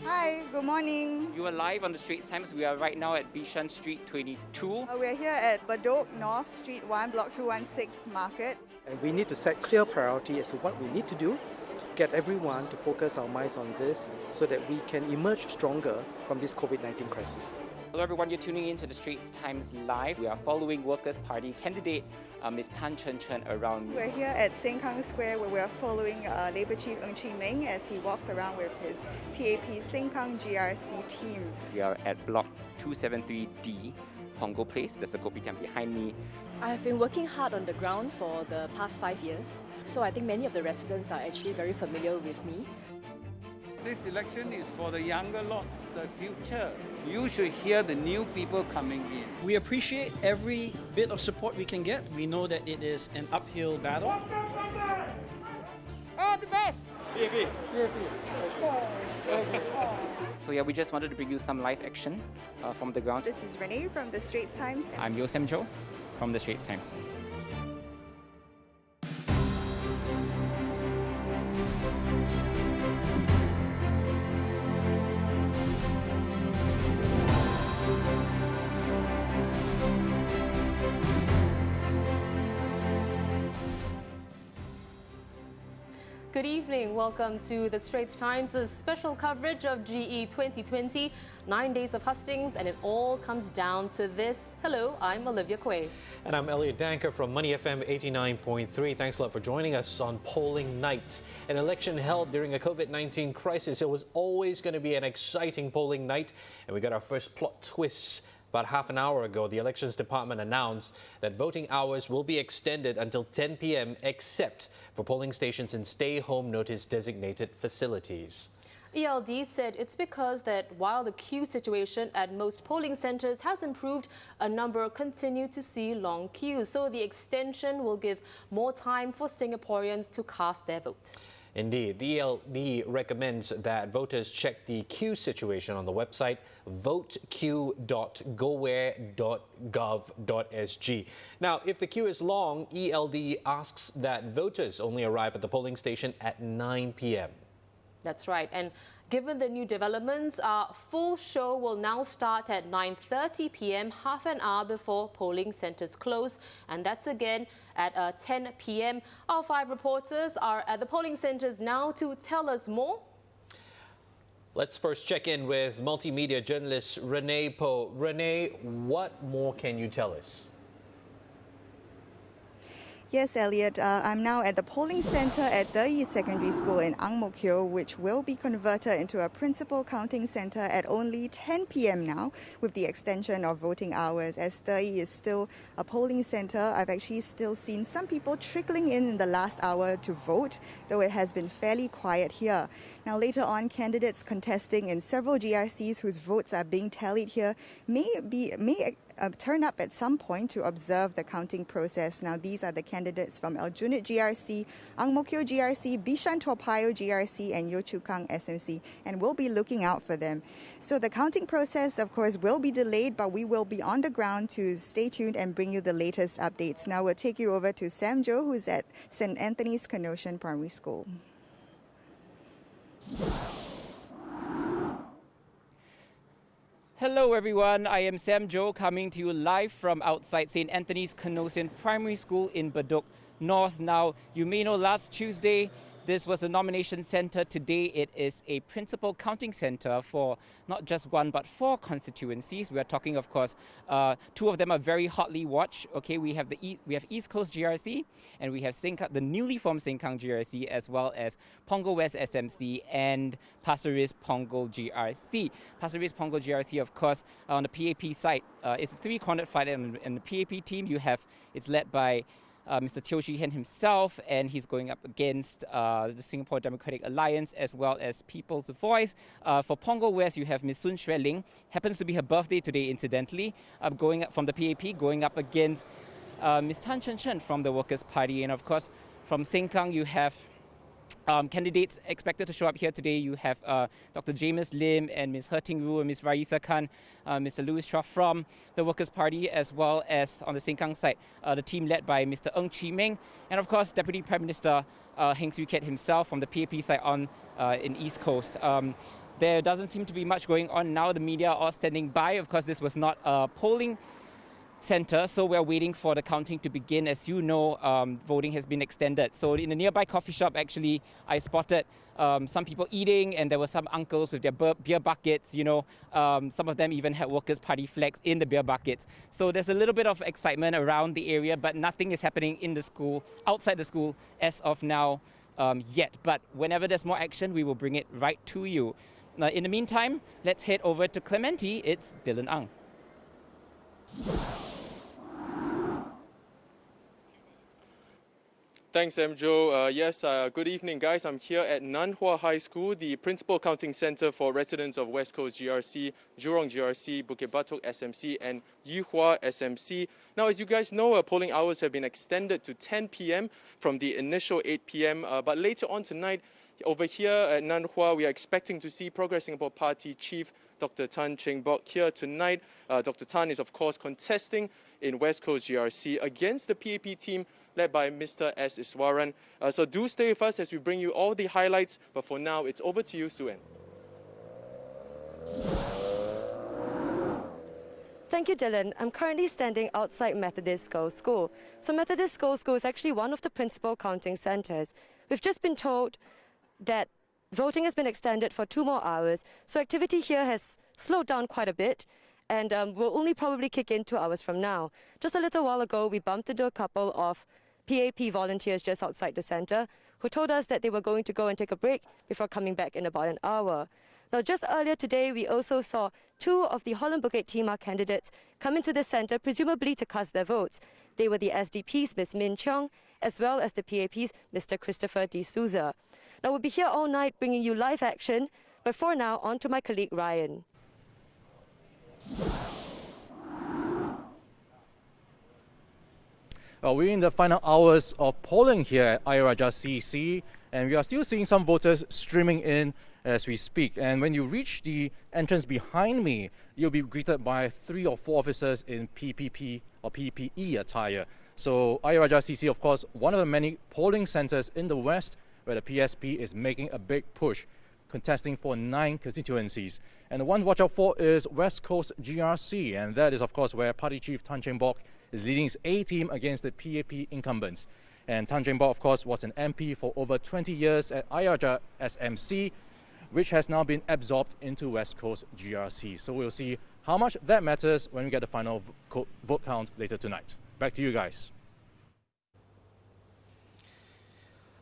Hi, good morning. You are live on the Straits Times. We are right now at Bishan Street 22. We're here at Bedok North Street 1, Block 216 Market. And we need to set clear priority as to what we need to do, get everyone to focus our minds on this so that we can emerge stronger from this COVID-19 crisis. Hello everyone, you're tuning in to the Straits Times Live. We are following Workers' Party candidate Ms. Danson Cheong around. We're here at Sengkang Square where we're following Labour Chief Ng Chee Meng as he walks around with his PAP Sengkang GRC team. We are at Block 273D, Pongo Place. There's a kopitiam behind me. I have been working hard on the ground for the past 5 years, so I think many of the residents are actually very familiar with me. This election is for the younger lots, the future. You should hear the new people coming in. We appreciate every bit of support we can get. We know that it is an uphill battle. Oh, the best! So yeah, we just wanted to bring you some live action from the ground. This is Renee from the Straits Times. I'm Sam Jo from the Straits Times. Good evening. Welcome to the Straits Times' special coverage of GE2020, 9 days of hustings, and it all comes down to this. Hello, I'm Olivia Quay. And I'm Elliott Danker from Money FM 89.3. Thanks a lot for joining us on polling night. An election held during a COVID-19 crisis. It was always going to be an exciting polling night, and we got our first plot twist. About half an hour ago, the Elections Department announced that voting hours will be extended until 10 p.m. except for polling stations in stay-home notice designated facilities. ELD said it's because that while the queue situation at most polling centres has improved, a number continue to see long queues. So the extension will give more time for Singaporeans to cast their vote. Indeed, the ELD recommends that voters check the queue situation on the website voteq.gowhere.gov.sg. Now, if the queue is long, ELD asks that voters only arrive at the polling station at 9 p.m. That's right. And given the new developments, our full show will now start at 9:30 p.m., half an hour before polling centres close. And that's again at 10 p.m. Our 5 reporters are at the polling centres now to tell us more. Let's first check in with multimedia journalist Renee Po. Renee, what more can you tell us? Yes, Elliot, I'm now at the polling centre at Dei Secondary School in Ang Mo Kio, which will be converted into a principal counting centre at only 10 p.m. now, with the extension of voting hours. As Dei is still a polling centre, I've actually still seen some people trickling in the last hour to vote, though it has been fairly quiet here. Now, later on, candidates contesting in several GRCs whose votes are being tallied here may turn up at some point to observe the counting process. Now, these are the candidates from Aljunied GRC, Ang Mo Kio GRC, Bishan Toa Payoh GRC, and Yio Chu Kang SMC, and we'll be looking out for them. So the counting process, of course, will be delayed, but we will be on the ground to stay tuned and bring you the latest updates. Now, we'll take you over to Sam Jo, who's at St. Anthony's Canossian Primary School. Hello everyone, I am Sam Jo coming to you live from outside St. Anthony's Canossian Primary School in Bedok North. Now, you may know last Tuesday, This was a nomination center. Today it is a principal counting center for not just one but 4 constituencies. We are talking, of course, 2 of them are very hotly watched. Okay, we have East Coast GRC and we have the newly formed Sengkang GRC, as well as Punggol West SMC and Pasir Ris Punggol GRC. Pasir Ris Punggol GRC, of course, on the PAP side, it's a 3-cornered fight, and the PAP team it's led by Mr. Teo Chee Hen himself, and he's going up against the Singapore Democratic Alliance as well as People's Voice. For Punggol West, you have Ms. Sun Xue Ling. Happens to be her birthday today, incidentally, going up from the PAP, going up against Ms. Tan Chen Chen from the Workers' Party. And of course, from Sengkang, you have candidates expected to show up here today. You have Dr. James Lim and Ms. He Ting Ru and Ms. Raisa Khan, Mr. Louis Chua from the Workers' Party, as well as on the Sengkang side, the team led by Mr. Ng Chee Meng, and of course Deputy Prime Minister Heng Swee Keat himself from the PAP side in East Coast. There doesn't seem to be much going on now. The media are all standing by. Of course, this was not a polling center, so we're waiting for the counting to begin. As you know, voting has been extended. So in a nearby coffee shop, actually, I spotted some people eating, and there were some uncles with their beer buckets. You know, some of them even had Workers' Party flags in the beer buckets. So there's a little bit of excitement around the area, but nothing is happening in the school, outside the school, as of now yet. But whenever there's more action, we will bring it right to you. Now, in the meantime, let's head over to Clementi. It's Dylan Ang. Thanks, Emjo. Yes, good evening, guys. I'm here at Nan Hua High School, the principal counting center for residents of West Coast GRC, Jurong GRC, Bukit Batok SMC, and Yuhua SMC. Now, as you guys know, polling hours have been extended to 10 p.m. from the initial 8 p.m. But later on tonight, over here at Nan Hua, we are expecting to see Progress Singapore Party Chief Dr. Tan Cheng Bock here tonight. Dr. Tan is, of course, contesting in West Coast GRC against the PAP team led by Mr. S. Iswaran. So do stay with us as we bring you all the highlights. But for now, it's over to you, Suen. Thank you, Dylan. I'm currently standing outside Methodist Girls' School. So Methodist Girls' School is actually one of the principal counting centres. We've just been told that voting has been extended for 2 more hours, so activity here has slowed down quite a bit, and will only probably kick in 2 hours from now. Just a little while ago, we bumped into a couple of PAP volunteers just outside the centre who told us that they were going to go and take a break before coming back in about an hour. Now, just earlier today, we also saw 2 of the Holland Bukit Timah candidates come into the centre, presumably to cast their votes. They were the SDP's Ms. Min Cheong, as well as the PAP's Mr. Christopher D. Souza. Now, we'll be here all night bringing you live action, but for now, on to my colleague Ryan. We're in the final hours of polling here at Ayer Rajah CC, and we are still seeing some voters streaming in as we speak. And when you reach the entrance behind me, you'll be greeted by 3 or 4 officers in PPP or PPE attire. So Ayer Rajah CC, of course, one of the many polling centres in the West where the PSP is making a big push, contesting for 9 constituencies. And the one to watch out for is West Coast GRC, and that is, of course, where Party Chief Tan Cheng Bock is leading his A-team against the PAP incumbents. And Tan Cheng Bock, of course, was an MP for over 20 years at Ayer Rajah SMC, which has now been absorbed into West Coast GRC. So we'll see how much that matters when we get the final vote count later tonight. Back to you guys.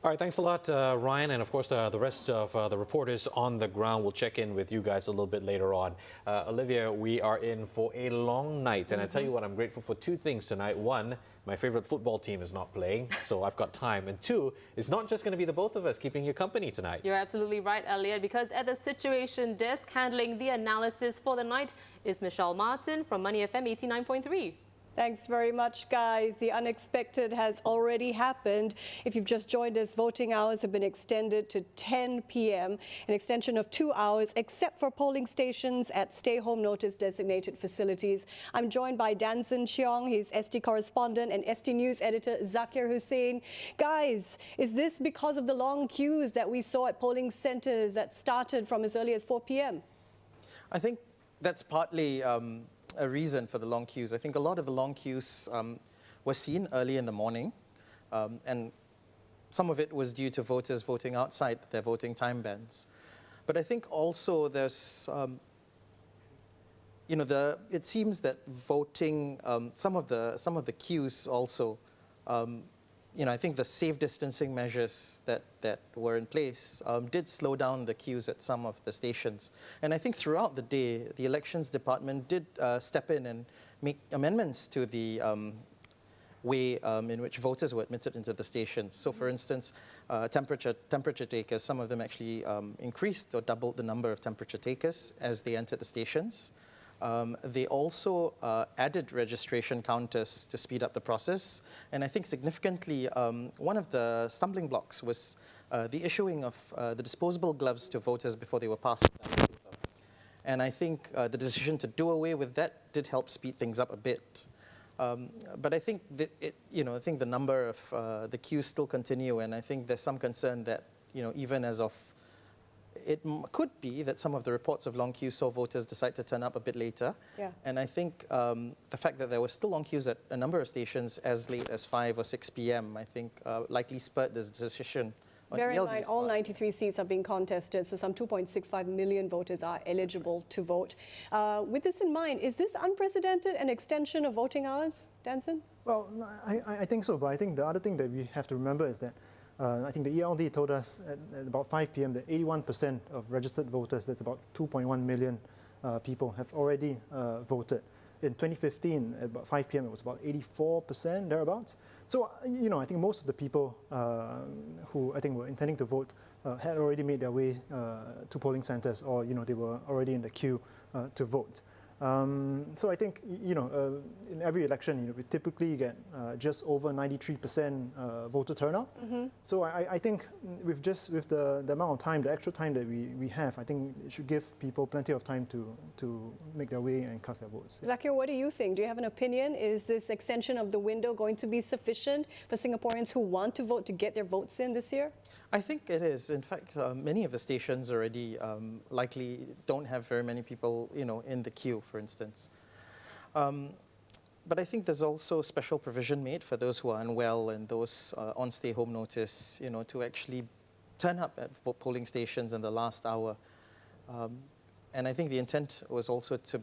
All right, thanks a lot, Ryan. And of course, the rest of the reporters on the ground will check in with you guys a little bit later on. Olivia, we are in for a long night. And I tell you what, I'm grateful for 2 things tonight. 1, my favorite football team is not playing, so I've got time. And 2, it's not just going to be the both of us keeping you company tonight. You're absolutely right, Elliott, because at the Situation Desk, handling the analysis for the night is Michelle Martin from Money FM 89.3. Thanks very much, guys. The unexpected has already happened. If you've just joined us, voting hours have been extended to 10 p.m., an extension of 2 hours, except for polling stations at stay-home notice designated facilities. I'm joined by Danson Cheong, he's ST correspondent, and ST News editor Zakir Hussain. Guys, is this because of the long queues that we saw at polling centres that started from as early as 4 p.m.? I think that's partly a reason for the long queues. I think a lot of the long queues were seen early in the morning, and some of it was due to voters voting outside their voting time bands. But I think also there's, it seems that voting, some of the queues also, I think the safe distancing measures that were in place did slow down the queues at some of the stations. And I think throughout the day, the elections department did step in and make amendments to the way in which voters were admitted into the stations. So for instance, temperature takers, some of them actually increased or doubled the number of temperature takers as they entered the stations. They also added registration counters to speed up the process. And I think significantly, one of the stumbling blocks was the issuing of the disposable gloves to voters before they were passed down. And I think the decision to do away with that did help speed things up a bit. But I think I think the number of the queues still continue, and I think there's some concern that even as of it could be that some of the reports of long queues saw voters decide to turn up a bit later. Yeah. And I think the fact that there were still long queues at a number of stations as late as 5 or 6 p.m. I think likely spurred this decision. Bear in mind, all 93 seats are being contested, so some 2.65 million voters are eligible to vote. With this in mind, is this unprecedented, an extension of voting hours, Danson? Well, I think so, but I think the other thing that we have to remember is that I think the ELD told us at about 5 p.m. that 81% of registered voters, that's about 2.1 million people, have already voted. In 2015, at about 5 p.m., it was about 84%, thereabouts. So, I think most of the people who I think were intending to vote had already made their way to polling centers, or, they were already in the queue to vote. So I think, in every election, we typically get just over 93% voter turnout. Mm-hmm. So I think with the amount of time, the extra time that we have, I think it should give people plenty of time to make their way and cast their votes. Yeah. Zakir, what do you think? Do you have an opinion? Is this extension of the window going to be sufficient for Singaporeans who want to vote to get their votes in this year? I think it is. In fact, many of the stations already likely don't have very many people, in the queue, for instance. But I think there's also special provision made for those who are unwell and those on stay-home notice, to actually turn up at polling stations in the last hour. And I think the intent was also to,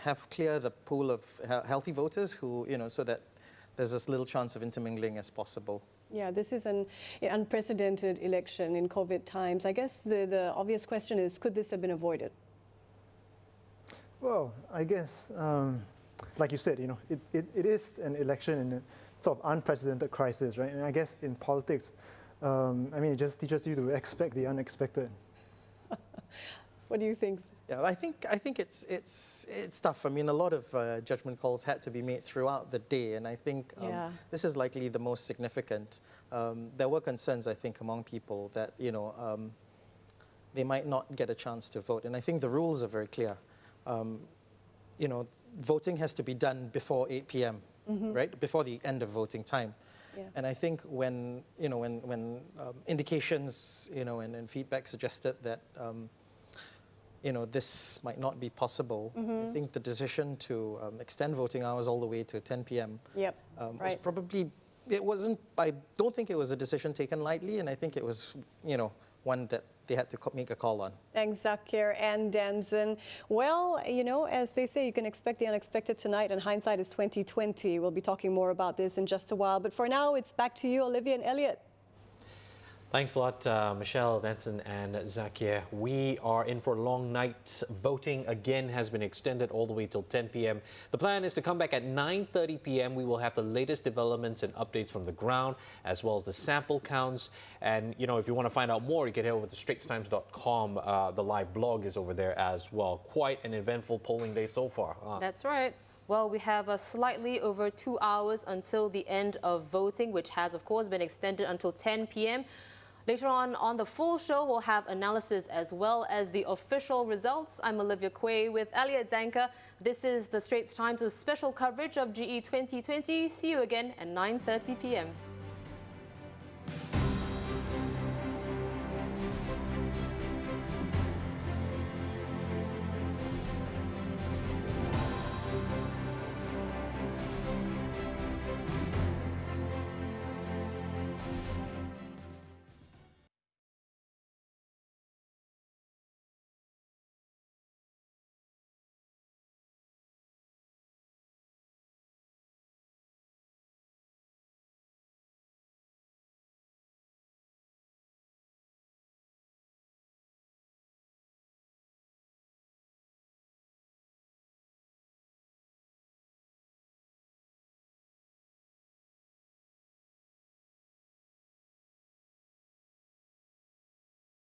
have clear the pool of healthy voters who, so that there's as little chance of intermingling as possible. Yeah, this is an unprecedented election in COVID times. I guess the obvious question is, could this have been avoided? Well, I guess, like you said, it is an election in a sort of unprecedented crisis, right? And I guess in politics, it just teaches you to expect the unexpected. What do you think? Yeah, I think it's tough. A lot of judgment calls had to be made throughout the day, and I think this is likely the most significant. There were concerns, I think, among people that they might not get a chance to vote, and I think the rules are very clear. Voting has to be done before 8 p.m. Mm-hmm. Right, before the end of voting time. Yeah. And I think when indications and feedback suggested that. This might not be possible. Mm-hmm. I think the decision to extend voting hours all the way to 10 p.m. Yep. Was probably, I don't think it was a decision taken lightly, and I think it was, one that they had to make a call on. Thanks, Zakir and Danson. Well, as they say, you can expect the unexpected tonight, and hindsight is 2020. We'll be talking more about this in just a while. But for now, it's back to you, Olivia and Elliott. Thanks a lot, Michelle, Danson and Zakir. We are in for a long night. Voting again has been extended all the way till 10 p.m. The plan is to come back at 9:30 p.m. We will have the latest developments and updates from the ground, as well as the sample counts. And, if you want to find out more, you can head over to straitstimes.com. The live blog is over there as well. Quite an eventful polling day so far. That's right. Well, we have slightly over 2 hours until the end of voting, which has, of course, been extended until 10 p.m. Later on the full show, we'll have analysis as well as the official results. I'm Olivia Quay with Elliott Danker. This is the Straits Times' special coverage of GE2020. See you again at 9:30 p.m.